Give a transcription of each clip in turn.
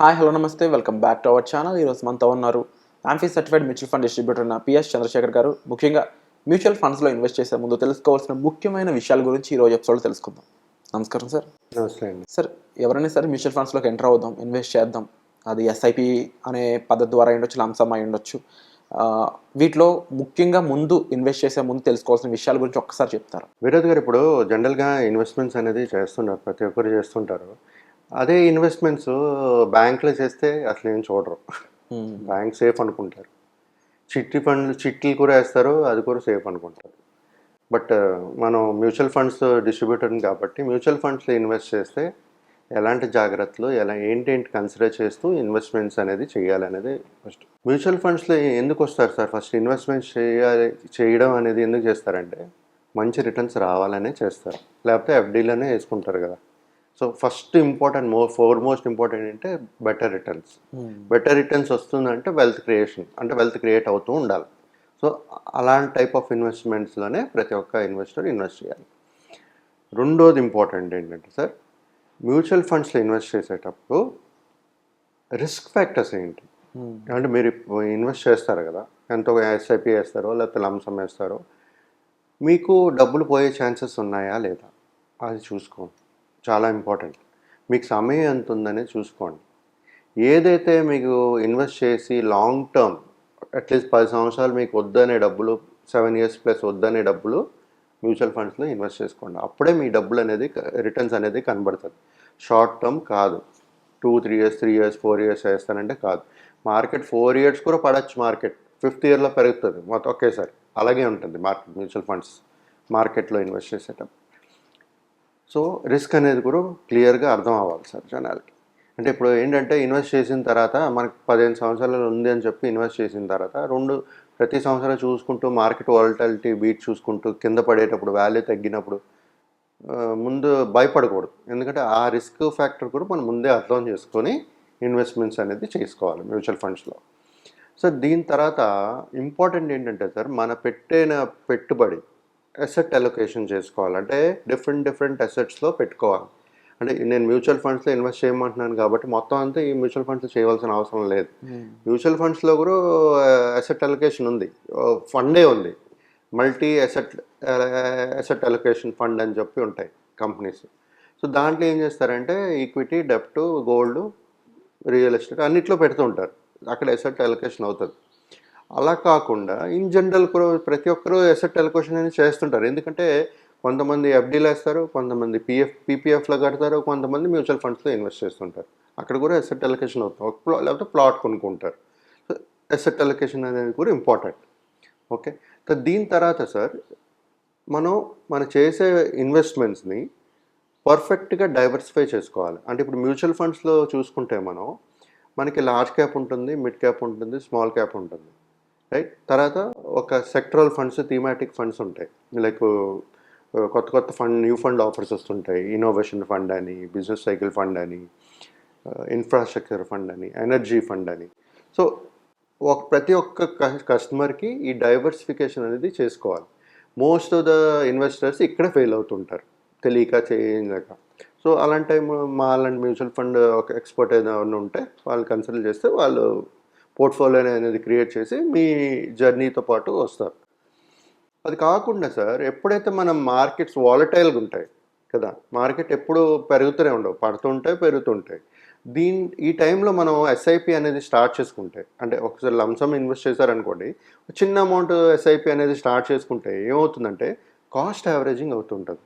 Hi hello నమస్తే welcome back to our channel. ఈరోజు మనతో ఉన్నారు amphi certified mutual fund distributor ఉన్న పిఎస్ చంద్రశేఖర్ గారు. ముఖ్యంగా మ్యూచువల్ ఫండ్స్లో ఇన్వెస్ట్ చేసే ముందు తెలుసుకోవాల్సిన ముఖ్యమైన విషయాల గురించి ఈరోజు ఎపిసోడ్లో తెలుసుకుందాం. నమస్కారం సార్. నమస్తే అండి. సార్, ఎవరైనా సరే మ్యూచువల్ ఫండ్స్లోకి ఎంటర్ అవుదాం, ఇన్వెస్ట్ చేద్దాం, అది ఎస్ఐపి అనే పద్ధతి ద్వారా ఉండొచ్చు, లంసమ్ అయి ఉండొచ్చు. వీటిలో ముఖ్యంగా ముందు ఇన్వెస్ట్ చేసే ముందు తెలుసుకోవాల్సిన విషయాల గురించి ఒక్కసారి చెప్తారు. వినోద్ గారు, ఇప్పుడు జనరల్గా ఇన్వెస్ట్మెంట్స్ అనేది చేస్తున్నారు, ప్రతి ఒక్కరు చేస్తుంటారు. అదే ఇన్వెస్ట్మెంట్స్ బ్యాంకులో చేస్తే అసలు ఏం చూడరు. బ్యాంక్ సేఫ్ అనుకుంటారు. చిట్లు కూడా వేస్తారు, అది కూడా సేఫ్ అనుకుంటారు. బట్ మనం మ్యూచువల్ ఫండ్స్ డిస్ట్రిబ్యూటర్ని కాబట్టి మ్యూచువల్ ఫండ్స్లో ఇన్వెస్ట్ చేస్తే ఎలాంటి జాగ్రత్తలు ఏంటేంటి కన్సిడర్ చేస్తూ ఇన్వెస్ట్మెంట్స్ అనేది చేయాలనేది ఫస్ట్. మ్యూచువల్ ఫండ్స్లో ఎందుకు వస్తారు సార్? ఫస్ట్ ఇన్వెస్ట్మెంట్స్ చేయడం అనేది ఎందుకు చేస్తారంటే మంచి రిటర్న్స్ రావాలనే చేస్తారు, లేకపోతే ఎఫ్డీలోనే వేసుకుంటారు కదా. So first important foremost important అంటే బెటర్ రిటర్న్స్. బెటర్ రిటర్న్స్ వస్తుందంటే వెల్త్ క్రియేషన్, అంటే వెల్త్ క్రియేట్ అవుతూ ఉండాలి. సో అలాంటి టైప్ ఆఫ్ ఇన్వెస్ట్మెంట్స్లోనే ప్రతి ఒక్క ఇన్వెస్టర్ ఇన్వెస్ట్ చేయాలి. రెండోది ఇంపార్టెంట్ ఏంటంటే సార్, మ్యూచువల్ ఫండ్స్లో ఇన్వెస్ట్ చేసేటప్పుడు రిస్క్ ఫ్యాక్టర్స్ ఏంటి అంటే, మీరు ఇన్వెస్ట్ చేస్తారు కదా, ఎంతో ఎస్ఐపి వేస్తారో లేకపోతే లంసమ్ వేస్తారో, మీకు డబ్బులు పోయే ఛాన్సెస్ ఉన్నాయా లేదా అది చూసుకోండి. చాలా ఇంపార్టెంట్. మీకు సమయం ఎంత ఉందనే చూసుకోండి. ఏదైతే మీకు ఇన్వెస్ట్ చేసి లాంగ్ టర్మ్, అట్లీస్ట్ 10 సంవత్సరాలు మీకు వద్దనే డబ్బులు, 7 years ప్లస్ వద్దనే డబ్బులు మ్యూచువల్ ఫండ్స్లో ఇన్వెస్ట్ చేసుకోండి. అప్పుడే మీ డబ్బులు అనేది రిటర్న్స్ అనేది కనబడుతుంది. షార్ట్ టర్మ్ కాదు. 2-3 years 3 years 4 years వేస్తానంటే కాదు. మార్కెట్ 4 years కూడా పడవచ్చు. మార్కెట్ 5th yearలో పెరుగుతుంది మొత్తం ఒకేసారి. అలాగే ఉంటుంది మార్కెట్, మ్యూచువల్ ఫండ్స్ మార్కెట్లో ఇన్వెస్ట్ చేసేటప్పుడు. సో రిస్క్ అనేది కూడా క్లియర్గా అర్థం అవ్వాలి సార్ జనాలకి. అంటే ఇప్పుడు ఏంటంటే, ఇన్వెస్ట్ చేసిన తర్వాత మనకు 15 సంవత్సరాలు ఉంది అని చెప్పి ఇన్వెస్ట్ చేసిన తర్వాత ప్రతి సంవత్సరం చూసుకుంటూ మార్కెట్ వాలటాలిటీ బీట్ చూసుకుంటూ కింద పడేటప్పుడు, వాల్యూ తగ్గినప్పుడు ముందు భయపడకూడదు. ఎందుకంటే ఆ రిస్క్ ఫ్యాక్టర్ కూడా మనం ముందే అర్థం చేసుకొని ఇన్వెస్ట్మెంట్స్ అనేది చేసుకోవాలి మ్యూచువల్ ఫండ్స్లో. సో దీని తర్వాత ఇంపార్టెంట్ ఏంటంటే సార్, మన పెట్టుబడి అసెట్ అలొకేషన్ చేసుకోవాలి. అంటే డిఫరెంట్ అసెట్స్లో పెట్టుకోవాలి. అంటే నేను మ్యూచువల్ ఫండ్స్లో ఇన్వెస్ట్ చేయమంటున్నాను కాబట్టి మొత్తం అంతా ఈ మ్యూచువల్ ఫండ్స్ చేయవలసిన అవసరం లేదు. మ్యూచువల్ ఫండ్స్లో కూడా అసెట్ అలొకేషన్ ఉంది, ఫండే ఉంది. మల్టీ అసెట్ అలొకేషన్ ఫండ్ అని చెప్పి ఉంటాయి కంపెనీస్. సో దాంట్లో ఏం చేస్తారంటే ఈక్విటీ, డెప్ట్, గోల్డ్, రియల్ ఎస్టేట్ అన్నిట్లో పెడుతూ ఉంటారు. అక్కడ అసెట్ అలొకేషన్ అవుతుంది. అలా కాకుండా ఇన్ జనరల్ కూడా ప్రతి ఒక్కరూ అసెట్ అలొకేషన్ అనేది చేస్తుంటారు. ఎందుకంటే కొంతమంది ఎఫ్డీలో వేస్తారు, కొంతమంది పీపీఎఫ్లో కడతారు, కొంతమంది మ్యూచువల్ ఫండ్స్లో ఇన్వెస్ట్ చేస్తుంటారు. అక్కడ కూడా అసెట్ అలొకేషన్ అవుతుంది, లేకపోతే ప్లాట్ కొనుక్కుంటారు. సో అసెట్ అలొకేషన్ అనేది కూడా ఇంపార్టెంట్. ఓకే. సో దీని తర్వాత సార్, మనం చేసే ఇన్వెస్ట్మెంట్స్ని పర్ఫెక్ట్గా డైవర్సిఫై చేసుకోవాలి. అంటే ఇప్పుడు మ్యూచువల్ ఫండ్స్లో చూసుకుంటే మనకి లార్జ్ క్యాప్ ఉంటుంది, మిడ్ క్యాప్ ఉంటుంది, స్మాల్ క్యాప్ ఉంటుంది, రైట్. తర్వాత ఒక సెక్టరల్ ఫండ్స్, థీమాటిక్ ఫండ్స్ ఉంటాయి. లైక్ కొత్త న్యూ ఫండ్ ఆఫర్స్ వస్తుంటాయి. ఇన్నోవేషన్ ఫండ్ అని, బిజినెస్ సైకిల్ ఫండ్ అని, ఇన్ఫ్రాస్ట్రక్చర్ ఫండ్ అని, ఎనర్జీ ఫండ్ అని. సో ప్రతి ఒక్క కస్టమర్కి ఈ డైవర్సిఫికేషన్ అనేది చేసుకోవాలి. మోస్ట్ ఆఫ్ ద ఇన్వెస్టర్స్ ఇక్కడ ఫెయిల్ అవుతుంటారు, తెలియక చేయలేక. సో అలాంటి టైం అలాంటి మ్యూచువల్ ఫండ్ ఒక ఎక్స్పర్ట్ ఏదైనా ఉంటే వాళ్ళు కన్సిడర్ చేస్తే వాళ్ళు పోర్ట్ఫోలియో అనేది క్రియేట్ చేసి మీ జర్నీతో పాటు వస్తారు. అది కాకుండా సార్, ఎప్పుడైతే మనం మార్కెట్స్ వాలటైల్గా ఉంటాయి కదా, మార్కెట్ ఎప్పుడు పెరుగుతూనే ఉండవు, పడుతుంటాయి, పెరుగుతుంటాయి. ఈ టైంలో మనం ఎస్ఐపి అనేది స్టార్ట్ చేసుకుంటే, అంటే ఒకసారి లంసమ్ ఇన్వెస్ట్ చేశారనుకోండి, చిన్న అమౌంట్ ఎస్ఐపి అనేది స్టార్ట్ చేసుకుంటే ఏమవుతుందంటే కాస్ట్ యావరేజింగ్ అవుతుంటుంది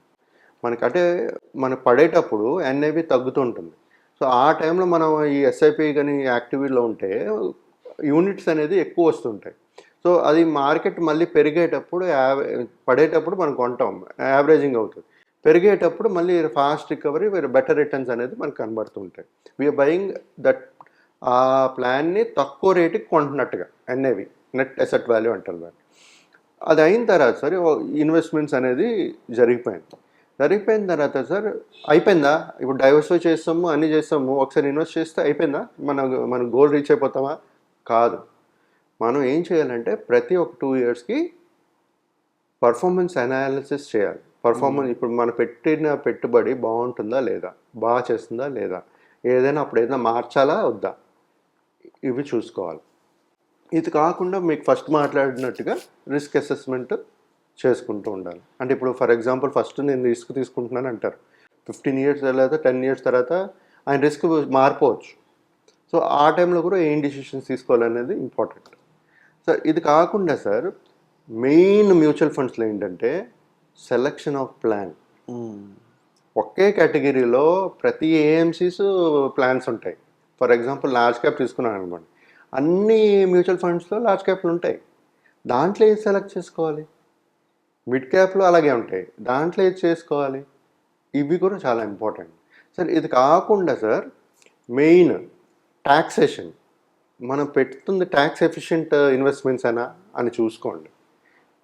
మనకు పడేటప్పుడు ఎన్ఏవి తగ్గుతుంటుంది. సో ఆ టైంలో మనం ఈ ఎస్ఐపి కానీ యాక్టివిటీలో ఉంటే యూనిట్స్ అనేది ఎక్కువ వస్తుంటాయి. సో అది మార్కెట్ మళ్ళీ పెరిగేటప్పుడు పడేటప్పుడు మనం కొంటాం, యావరేజింగ్ అవుతుంది. పెరిగేటప్పుడు మళ్ళీ ఫాస్ట్ రికవరీ, బెటర్ రిటర్న్స్ అనేది మనకు కనబడుతుంటాయి. వీఆర్ బయింగ్ దట్, ఆ ప్లాన్ని తక్కువ రేటుకి కొంటున్నట్టుగా, ఎన్ఏవి, నెట్ అసెట్ వాల్యూ అంటారు దాన్ని. అది అయిన తర్వాత సార్ ఇన్వెస్ట్మెంట్స్ అనేది జరిగిపోయిన తర్వాత సార్, అయిపోయిందా? ఇప్పుడు డైవర్సిఫై చేస్తాము, అన్నీ చేస్తాము, ఒకసారి ఇన్వెస్ట్ చేస్తే అయిపోయిందా? మన గోల్ రీచ్ అయిపోతామా? కాదు. మనం ఏం చేయాలంటే ప్రతి ఒక 2 yearsకి పర్ఫార్మెన్స్ అనాలిసిస్ చేయాలి. ఇప్పుడు మనం పెట్టిన పెట్టుబడి బాగుంటుందా లేదా, బాగా చేస్తుందా లేదా, ఏదైనా అప్పుడు ఏదైనా మార్చాలా వద్దా, ఇవి చూసుకోవాలి. ఇది కాకుండా మీకు ఫస్ట్ మాట్లాడినట్టుగా రిస్క్ అసెస్మెంట్ చేసుకుంటూ ఉండాలి. అంటే ఇప్పుడు ఫర్ ఎగ్జాంపుల్ ఫస్ట్ నేను రిస్క్ తీసుకుంటున్నాను అంటారు, 15 ఇయర్స్ తర్వాత 10 ఇయర్స్ తర్వాత ఆయన రిస్క్ మారిపోవచ్చు. సో ఆ టైంలో కూడా ఏం డిసిషన్స్ తీసుకోవాలనేది ఇంపార్టెంట్. సార్ ఇది కాకుండా సార్ మెయిన్ మ్యూచువల్ ఫండ్స్లో ఏంటంటే సెలక్షన్ ఆఫ్ ప్లాన్. ఒకే కేటగిరీలో ప్రతి ఏఎంసీస్ ప్లాన్స్ ఉంటాయి. ఫర్ ఎగ్జాంపుల్ లార్జ్ క్యాప్ తీసుకున్నాను అనుకోండి, అన్ని మ్యూచువల్ ఫండ్స్లో లార్జ్ క్యాప్లు ఉంటాయి. దాంట్లో ఏది సెలెక్ట్ చేసుకోవాలి? మిడ్ క్యాప్లో అలాగే ఉంటాయి, దాంట్లో ఏది చేసుకోవాలి? ఇవి కూడా చాలా ఇంపార్టెంట్. సార్ ఇది కాకుండా సార్ మెయిన్ టాక్సేషన్, మనం పెడుతుంది ట్యాక్స్ ఎఫిషియెంట్ ఇన్వెస్ట్మెంట్స్ అని చూసుకోండి.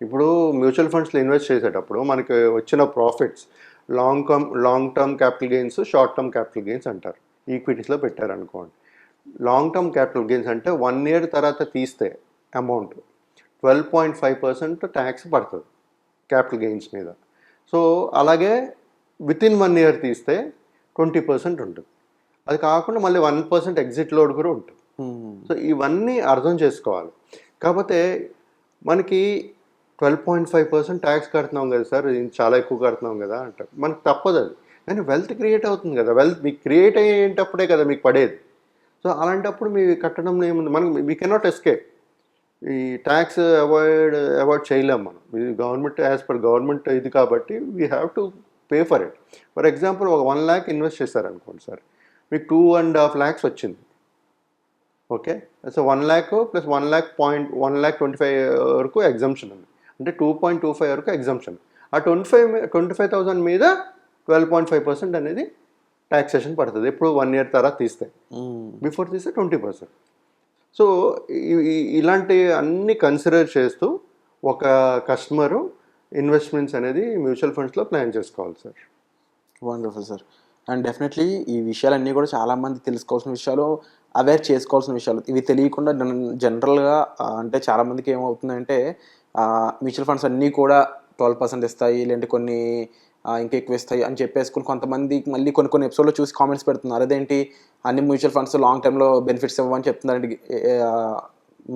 ఇప్పుడు మ్యూచువల్ ఫండ్స్లో ఇన్వెస్ట్ చేసేటప్పుడు మనకి వచ్చిన profits long term capital gains, short term capital gains అంటారు. ఈక్విటీస్లో పెట్టారనుకోండి, లాంగ్ టర్మ్ క్యాపిటల్ గెయిన్స్ అంటే 1 ఇయర్ తర్వాత తీస్తే అమౌంట్ 12.5% ట్యాక్స్ పడుతుంది క్యాపిటల్ గెయిన్స్ మీద. సో అలాగే వితిన్ 1 ఇయర్ తీస్తే 20% ఉంటుంది. అది కాకుండా మళ్ళీ 1% ఎగ్జిట్ లోడ్ కూడా ఉంటుంది. సో ఇవన్నీ అర్థం చేసుకోవాలి. కాకపోతే మనకి 12.5% ట్యాక్స్ కడుతున్నాం కదా సార్, చాలా ఎక్కువ కడుతున్నాం కదా అంటారు. మనకు తప్పదు అది, కానీ వెల్త్ క్రియేట్ అవుతుంది కదా, వెల్త్ మీకు క్రియేట్ అయ్యేటప్పుడే కదా మీకు పడేది. సో అలాంటప్పుడు మీ కట్టడం ఏముంది, మనం వీ కెనాట్ ఎస్కేప్. ఈ ట్యాక్స్ అవాయిడ్ చేయలేం మనం, ఇది గవర్నమెంట్ యాజ్ పర్ గవర్నమెంట్ ఇది కాబట్టి we have to pay for it. For example ఒక 1 lakh ఇన్వెస్ట్ చేశారనుకోండి సార్, మీకు 2.5 lakhs వచ్చింది. ఓకే, సో 1 lakh ప్లస్ 1,25,000 వరకు ఎగ్జంప్షన్ ఉంది, అంటే 2.25 వరకు ఎగ్జంప్షన్. ఆ 25,000 మీద 12.5% అనేది ట్యాక్సేషన్ పడుతుంది. ఎప్పుడు 1 year తర్వాత తీస్తే, బిఫోర్ తీస్తే 20%. సో ఇలాంటి అన్ని కన్సిడర్ చేస్తూ ఒక కస్టమరు ఇన్వెస్ట్మెంట్స్ అనేది మ్యూచువల్ ఫండ్స్లో ప్లాన్ చేసుకోవాలి sir. Wonderful sir. And definitely ఈ విషయాలన్నీ కూడా చాలామంది తెలుసుకోవాల్సిన విషయాలు, అవేర్ చేసుకోవాల్సిన విషయాలు. ఇవి తెలియకుండా జనరల్గా అంటే చాలామందికి ఏమవుతుందంటే మ్యూచువల్ ఫండ్స్ అన్నీ కూడా 12% ఇస్తాయి, లేదంటే కొన్ని ఇంకా ఎక్కువ ఇస్తాయి అని చెప్పేసుకుని కొంతమంది మళ్ళీ కొన్ని ఎపిసోడ్లో చూసి కామెంట్స్ పెడుతున్నారు, అదేంటి అన్ని మ్యూచువల్ ఫండ్స్ లాంగ్ టర్మ్లో బెనిఫిట్స్ ఇవ్వమని చెప్తున్నారండి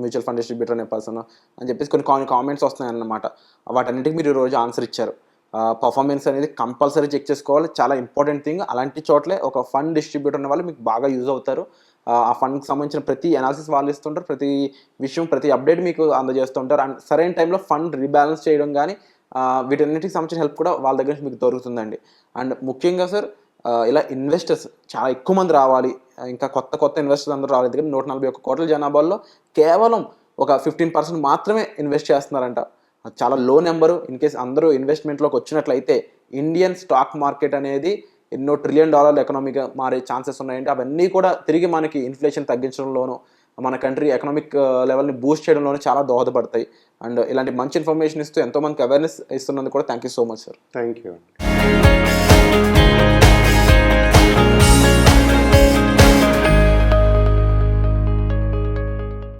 మ్యూచువల్ ఫండ్ డిస్ట్రిబ్యూటర్ అనే పర్సన్ అని చెప్పేసి కొన్ని కామెంట్స్ వస్తున్నాయి అన్నమాట. వాటన్నిటికీ మీరు ఈరోజు ఆన్సర్ ఇచ్చారు. పర్ఫార్మెన్స్ అనేది కంపల్సరీ చెక్ చేసుకోవాలి, చాలా ఇంపార్టెంట్ థింగ్. అలాంటి చోట్లే ఒక ఫండ్ డిస్ట్రిబ్యూటర్ అనే వాళ్ళు మీకు బాగా యూజ్ అవుతారు. ఆ ఫండ్కి సంబంధించిన ప్రతి అనాలిసిస్ వాళ్ళు ఇస్తుంటారు, ప్రతి విషయం ప్రతి అప్డేట్ మీకు అందజేస్తుంటారు. అండ్ సరైన టైంలో ఫండ్ రీబ్యాలెన్స్ చేయడం కానీ వీటన్నిటికి సంబంధించిన హెల్ప్ కూడా వాళ్ళ దగ్గర నుంచి మీకు దొరుకుతుందండి. అండ్ ముఖ్యంగా సార్ ఇలా ఇన్వెస్టర్స్ చాలా ఎక్కువ మంది రావాలి, ఇంకా కొత్త ఇన్వెస్టర్స్ అందరూ రాలేదు. కానీ 141 కోట్ల జనాభాలో కేవలం ఒక 15% మాత్రమే ఇన్వెస్ట్ చేస్తున్నారంట. అది చాలా లో నెంబరు. ఇన్ కేస్ అందరూ ఇన్వెస్ట్మెంట్లోకి వచ్చినట్లయితే ఇండియన్ స్టాక్ మార్కెట్ అనేది ఎన్నో $1 trillion ఎకనామీగా మారే ఛాన్సెస్ ఉన్నాయంటే అవన్నీ కూడా తిరిగి మనకి ఇన్ఫ్లేషన్ తగ్గించడంలోనూ, మన కంట్రీ ఎకనామిక్ లెవెల్ని బూస్ట్ చేయడంలోనూ చాలా దోహదపడతాయి. అండ్ ఇలాంటి మంచి ఇన్ఫర్మేషన్ ఇస్తూ ఎంతోమందికి అవేర్నెస్ ఇస్తున్నందుకు కూడా thank you so much sir. Thank you.